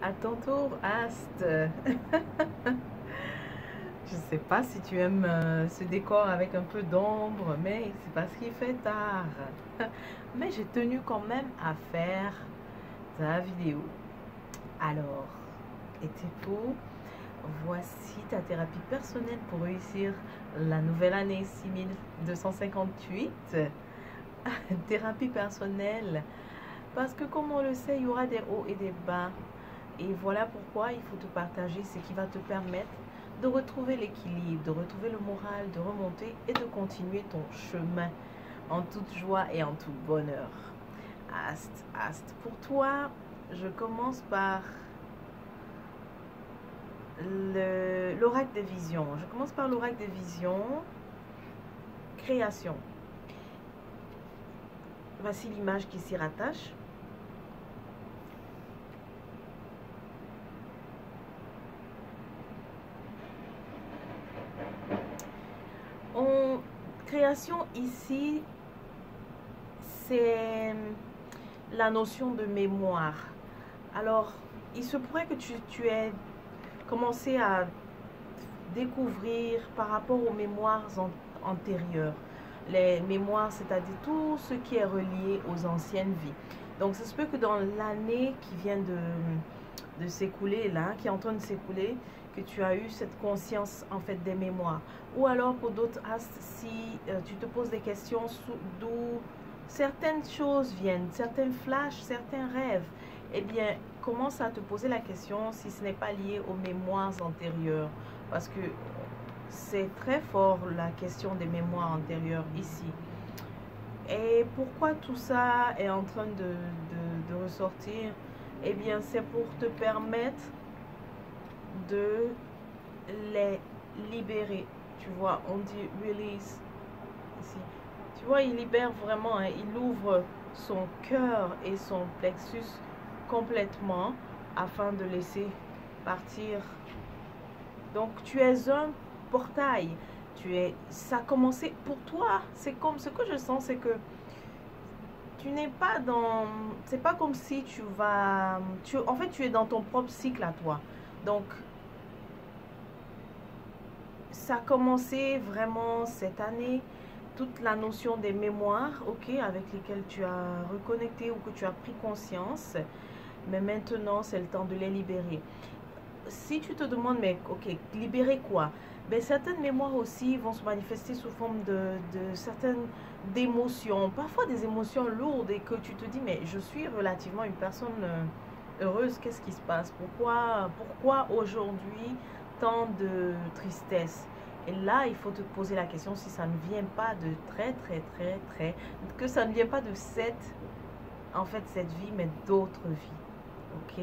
À ton tour, Ast. Je ne sais pas si tu aimes ce décor avec un peu d'ombre, mais c'est parce qu'il fait tard. Mais j'ai tenu quand même à faire ta vidéo. Alors, es-tu? Voici ta thérapie personnelle pour réussir la nouvelle année 6258. Thérapie personnelle. Parce que comme on le sait, il y aura des hauts et des bas. Et voilà pourquoi il faut te partager ce qui va te permettre de retrouver l'équilibre, de retrouver le moral, de remonter et de continuer ton chemin en toute joie et en tout bonheur. Ast. Pour toi, je commence par l'oracle des visions. Je commence par l'oracle des visions. Création. Voici l'image qui s'y rattache. Création ici, c'est la notion de mémoire. Alors, il se pourrait que tu aies commencé à découvrir par rapport aux mémoires antérieures. Les mémoires, c'est-à-dire tout ce qui est relié aux anciennes vies. Donc, ça se peut que dans l'année qui vient de s'écouler, là, qui est en train de s'écouler, que tu as eu cette conscience en fait des mémoires. Ou alors pour d'autres astres, si tu te poses des questions d'où certaines choses viennent, certains flashs, certains rêves, eh bien commence à te poser la question si ce n'est pas lié aux mémoires antérieures. Parce que c'est très fort la question des mémoires antérieures ici. Et pourquoi tout ça est en train de ressortir? Eh bien c'est pour te permettre de les libérer. Tu vois, on dit release ici. Tu vois, il libère vraiment, hein, il ouvre son cœur et son plexus complètement afin de laisser partir. Donc tu es un portail. Ça a commencé pour toi. C'est comme ce que je sens, c'est que tu n'es pas dans, c'est pas comme si en fait tu es dans ton propre cycle à toi. Donc ça a commencé vraiment cette année, toute la notion des mémoires, ok, avec lesquelles tu as reconnecté ou que tu as pris conscience, mais maintenant c'est le temps de les libérer. Si tu te demandes, mais ok, libérer quoi? Ben, certaines mémoires aussi vont se manifester sous forme de certaines d'émotions, parfois des émotions lourdes et que tu te dis, mais je suis relativement une personne heureuse, qu'est-ce qui se passe? Pourquoi aujourd'hui tant de tristesse? Et là, il faut te poser la question si ça ne vient pas de que ça ne vient pas de cette vie, mais d'autres vies. Ok?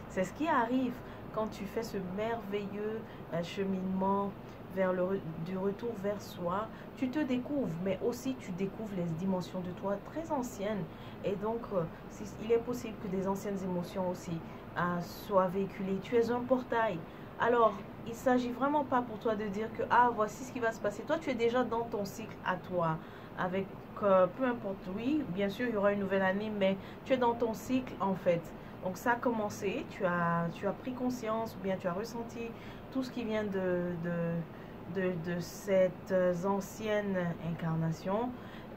C'est ce qui arrive quand tu fais ce merveilleux cheminement vers du retour vers soi. Tu te découvres, mais aussi tu découvres les dimensions de toi très anciennes. Et donc, il est possible que des anciennes émotions aussi soient véhiculées. Tu es un portail. Alors, il ne s'agit vraiment pas pour toi de dire que, ah, voici ce qui va se passer. Toi, tu es déjà dans ton cycle à toi, avec peu importe, oui, bien sûr, il y aura une nouvelle année, mais tu es dans ton cycle, en fait. Donc, ça a commencé, tu as pris conscience, ou bien tu as ressenti tout ce qui vient de cette ancienne incarnation,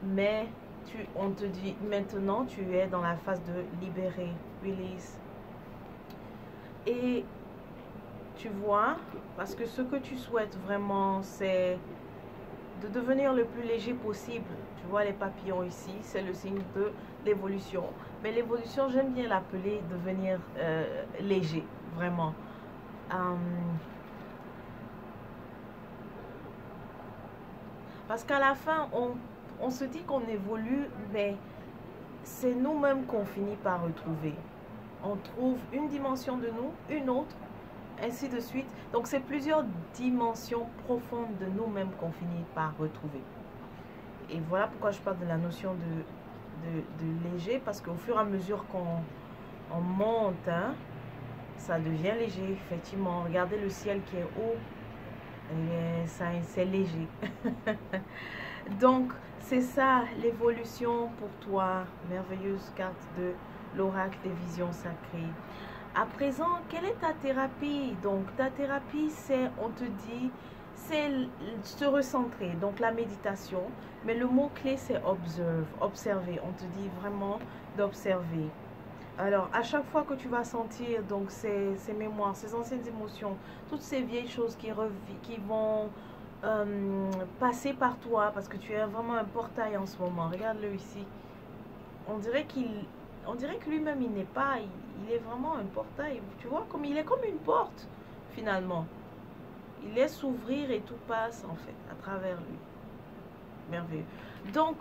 mais on te dit, maintenant, tu es dans la phase de libérer, release. Et tu vois, parce que ce que tu souhaites vraiment, c'est de devenir le plus léger possible. Tu vois les papillons ici, c'est le signe de l'évolution. Mais l'évolution, j'aime bien l'appeler devenir léger, vraiment. Parce qu'à la fin, on se dit qu'on évolue, mais c'est nous-mêmes qu'on finit par retrouver. On trouve une dimension de nous, une autre, ainsi de suite. Donc, c'est plusieurs dimensions profondes de nous-mêmes qu'on finit par retrouver. Et voilà pourquoi je parle de la notion de léger, parce qu'au fur et à mesure qu'on monte, hein, ça devient léger, effectivement. Regardez le ciel qui est haut, c'est léger. Donc, c'est ça l'évolution pour toi, merveilleuse carte de l'oracle des visions sacrées. À présent, quelle est ta thérapie? Donc, ta thérapie, c'est, on te dit, c'est se recentrer, donc la méditation. Mais le mot-clé, c'est observe, observer. On te dit vraiment d'observer. Alors, à chaque fois que tu vas sentir donc ces mémoires, ces anciennes émotions, toutes ces vieilles choses qui vont passer par toi, parce que tu es vraiment un portail en ce moment. Regarde-le ici. On dirait on dirait que lui-même, il n'est pas, il est vraiment un portail. Tu vois, comme il est comme une porte, finalement. Il laisse s'ouvrir et tout passe, en fait, à travers lui. Merveilleux. Donc,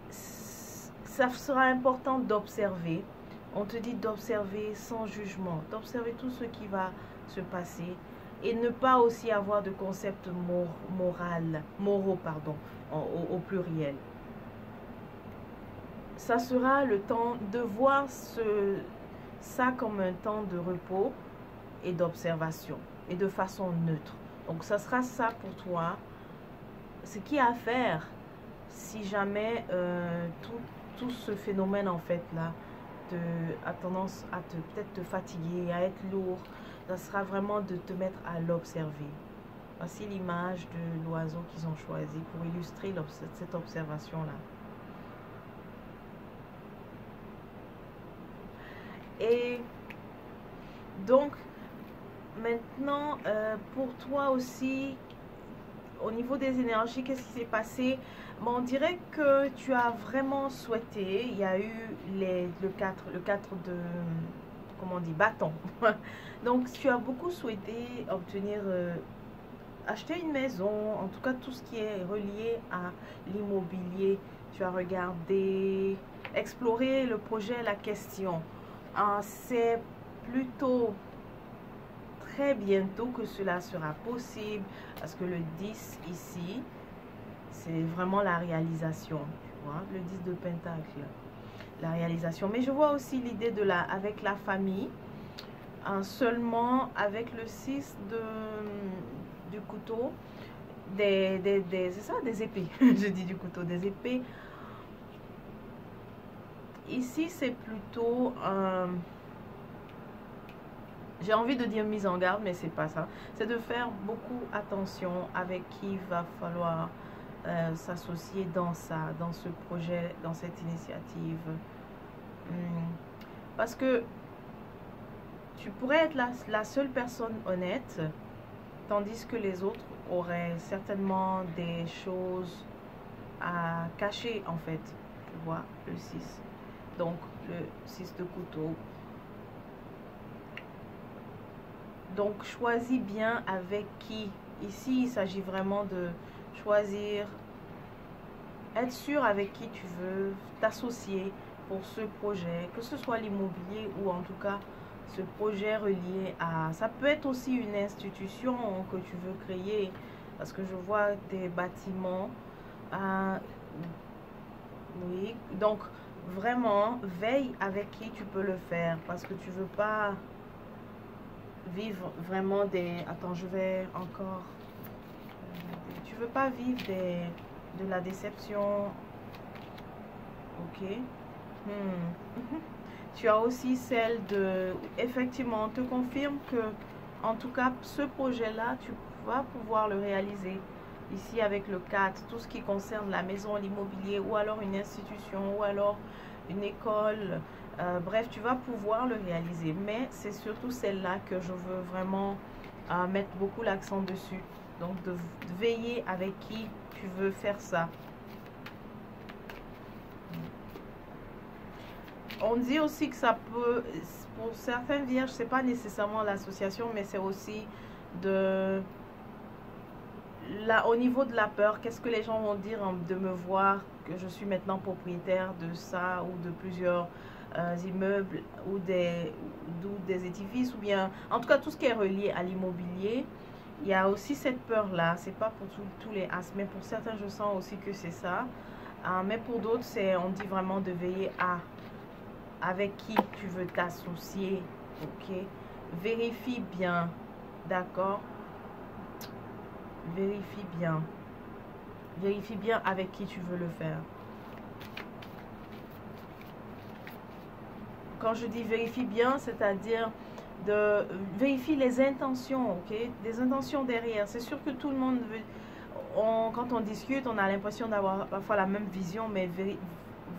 ça sera important d'observer. On te dit d'observer sans jugement, d'observer tout ce qui va se passer et ne pas aussi avoir de concepts moraux, pardon, au pluriel. Ça sera le temps de voir ça comme un temps de repos et d'observation et de façon neutre. Donc, ça sera ça pour toi. Ce qu'il y a à faire si jamais tout ce phénomène en fait là a tendance à peut-être te fatiguer, à être lourd, ça sera vraiment de te mettre à l'observer. Voici l'image de l'oiseau qu'ils ont choisi pour illustrer cette observation-là. Et donc, maintenant, pour toi aussi, au niveau des énergies, qu'est-ce qui s'est passé? Bon, on dirait que tu as vraiment souhaité, il y a eu le 4 de, comment on dit, bâton. Donc, tu as beaucoup souhaité obtenir, acheter une maison, en tout cas tout ce qui est relié à l'immobilier. Tu as regardé, exploré le projet, la question. C'est plutôt très bientôt que cela sera possible parce que le 10 ici, c'est vraiment la réalisation, tu vois, le 10 de Pentacle, la réalisation. Mais je vois aussi l'idée de avec la famille, seulement avec le 6 du couteau, c'est ça, des épées, je dis du couteau, des épées. Ici, c'est plutôt j'ai envie de dire mise en garde, mais c'est pas ça. C'est de faire beaucoup attention avec qui va falloir s'associer dans ce projet, dans cette initiative. Parce que tu pourrais être la seule personne honnête, tandis que les autres auraient certainement des choses à cacher en fait. Tu vois, le 6. Donc, le 6 de couteau. Donc, choisis bien avec qui. Ici, il s'agit vraiment de choisir, être sûr avec qui tu veux t'associer pour ce projet, que ce soit l'immobilier ou en tout cas ce projet relié à... Ça peut être aussi une institution que tu veux créer, parce que je vois des bâtiments. Oui, donc vraiment, veille avec qui tu peux le faire, parce que tu veux pas vivre vraiment des... Attends, je vais encore... Tu veux pas vivre de la déception. Ok. Tu as aussi celle de... Effectivement, on te confirme que, en tout cas, ce projet-là, tu vas pouvoir le réaliser. Ici, avec le 4, tout ce qui concerne la maison, l'immobilier, ou alors une institution, ou alors une école... bref, tu vas pouvoir le réaliser. Mais c'est surtout celle-là que je veux vraiment mettre beaucoup l'accent dessus. Donc, de veiller avec qui tu veux faire ça. On dit aussi que ça peut, pour certaines vierges, c'est pas nécessairement l'association, mais c'est aussi au niveau de la peur. Qu'est-ce que les gens vont dire de me voir que je suis maintenant propriétaire de ça ou de plusieurs immeubles ou des édifices, ou bien en tout cas tout ce qui est relié à l'immobilier. Il y a aussi cette peur là. C'est pas pour tous les as, mais pour certains je sens aussi que c'est ça. Mais pour d'autres, on dit vraiment de veiller avec qui tu veux t'associer. Ok, vérifie bien, d'accord, vérifie bien avec qui tu veux le faire. quand je dis vérifie bien, c'est-à-dire de vérifier les intentions, ok? Des intentions derrière. C'est sûr que tout le monde veut, quand on discute, on a l'impression d'avoir parfois la même vision, mais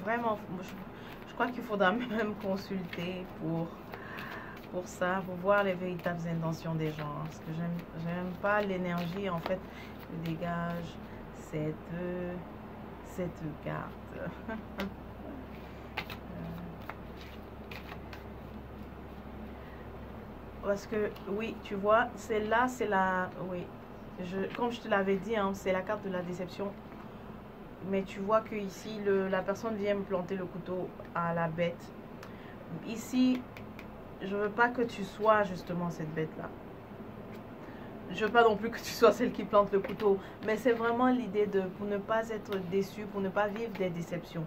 vraiment, je crois qu'il faudra même consulter pour ça, pour voir les véritables intentions des gens. Parce que j'aime pas l'énergie, en fait, que dégage cette carte. Parce que, oui, tu vois, celle-là, c'est la... Oui, comme je te l'avais dit, hein, c'est la carte de la déception. Mais tu vois que ici, la personne vient me planter le couteau à la bête. Ici, je veux pas que tu sois justement cette bête-là. Je veux pas non plus que tu sois celle qui plante le couteau. Mais c'est vraiment l'idée de, pour ne pas être déçu, pour ne pas vivre des déceptions.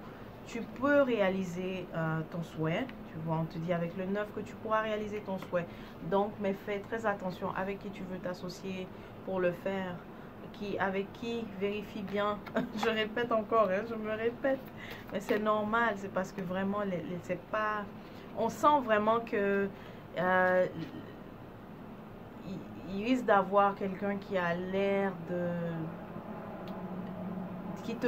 Tu peux réaliser ton souhait. Tu vois, on te dit avec le 9 que tu pourras réaliser ton souhait. Donc, mais fais très attention avec qui tu veux t'associer pour le faire. Avec qui, vérifie bien. Je répète encore, hein, je me répète. Mais c'est normal, c'est parce que vraiment, c'est pas... On sent vraiment que... il risque d'avoir quelqu'un qui a l'air de... Qui te,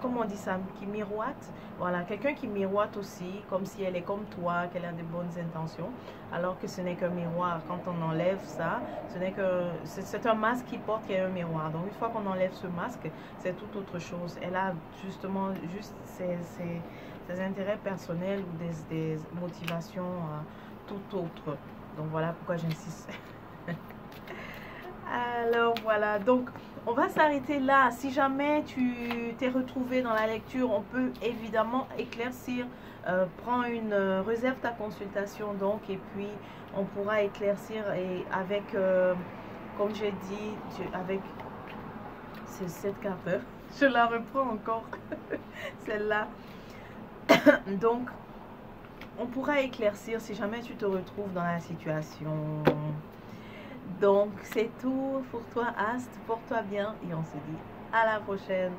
comment on dit ça, qui miroite. Voilà, quelqu'un qui miroite aussi, comme si elle est comme toi, qu'elle a de bonnes intentions, alors que ce n'est qu'un miroir. Quand on enlève ça, ce n'est que, c'est un masque qui porte qui est un miroir. Donc une fois qu'on enlève ce masque, c'est tout autre chose. Elle a justement juste ses intérêts personnels ou des motivations tout autres. Donc voilà pourquoi j'insiste. Alors voilà, donc on va s'arrêter là. Si jamais tu t'es retrouvé dans la lecture, on peut évidemment éclaircir. Prends réserve ta consultation donc, et puis on pourra éclaircir et avec, comme j'ai dit, avec cette carte, je la reprends encore, celle-là. Donc, on pourra éclaircir si jamais tu te retrouves dans la situation. Donc, c'est tout pour toi, Ast. Porte-toi bien et on se dit à la prochaine.